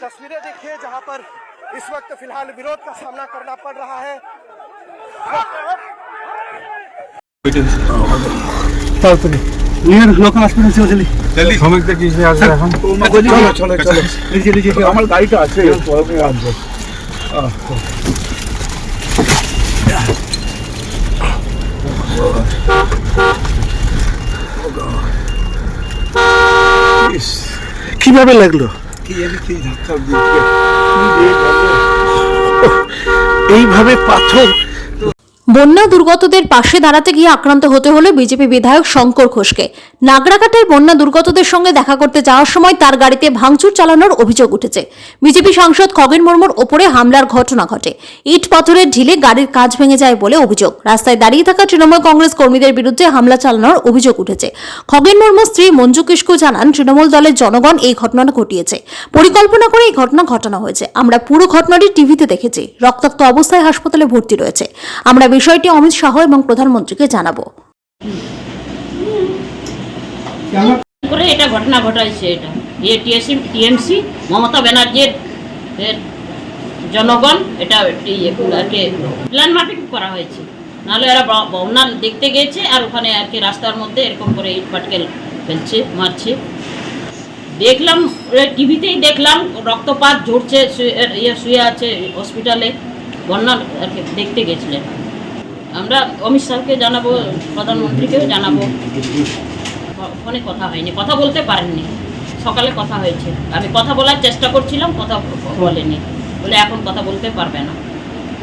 तस्वीरें देखिए जहां पर इस वक्त फिलहाल विरोध का सामना करना पड़ रहा है। लोकल हॉस्पिटल से जल्दी जल्दी শ্রমিকদের কি আছে এখন চলো চলো লিজে আমার গাড়িটা আছে পরে আসবে কিভাবে লাগলো? এইভাবে পাথর। বন্যা দুর্গতদের পাশে দাঁড়াতে গিয়ে আক্রান্ত হতে হলো বিজেপি বিধায়ক শঙ্কর ঘোষকে। নাগরাকাটায় বন্যা দুর্গতদের সঙ্গে দেখা করতে যাওয়ার সময় তার গাড়িতে ভাঙচুর চালানোর অভিযোগ উঠেছে। বিজেপি সাংসদ খগেন মুর্মুর ওপরে হামলার ঘটনা ঘটে। ইট পাথরের ঢিলে গাড়ির কাঁচ ভেঙে যায় বলে অভিযোগ। রাস্তায় দাঁড়িয়ে থাকা তৃণমূল কংগ্রেস কর্মীদের বিরুদ্ধে হামলা চালানোর অভিযোগ উঠেছে। খগেন মুর্মুর স্ত্রী মঞ্জু কিস্কু জানান, তৃণমূল দলের জনগণ এই ঘটনা ঘটিয়েছে, পরিকল্পনা করে এই ঘটনা ঘটানো হয়েছে। আমরা পুরো ঘটনাটি টিভিতে দেখেছি। রক্তাক্ত অবস্থায় হাসপাতালে ভর্তি রয়েছে। আমরা বিষয়টি অমিত শাহ এবং প্রধানমন্ত্রীকে জানাবো। করে এটা ঘটনা ঘটাইছে, এটা টিএমসি মমতা ব্যানার্জির জনগণ এটা প্ল্যান মাফিক করা হয়েছে। নাহলে এরা বন্যা দেখতে গিয়েছে আর ওখানে আর কি রাস্তার মধ্যে এরকম করে ইট পাটকেল ফেলছে, মারছে। দেখলাম টিভিতেই দেখলাম রক্তপাত ঝরছে, শুয়ে আছে হসপিটালে। বন্যা আর কি দেখতে গেছিলেন। আমরা অমিত শাহকে জানাবো, প্রধানমন্ত্রীকেও জানাবো। ফোনে কথা হয়নি, কথা বলতে পারেননি। সকালে কথা হয়েছে, আমি কথা বলার চেষ্টা করছিলাম, কথা বলেনি বলে এখন কথা বলতে পারবে না।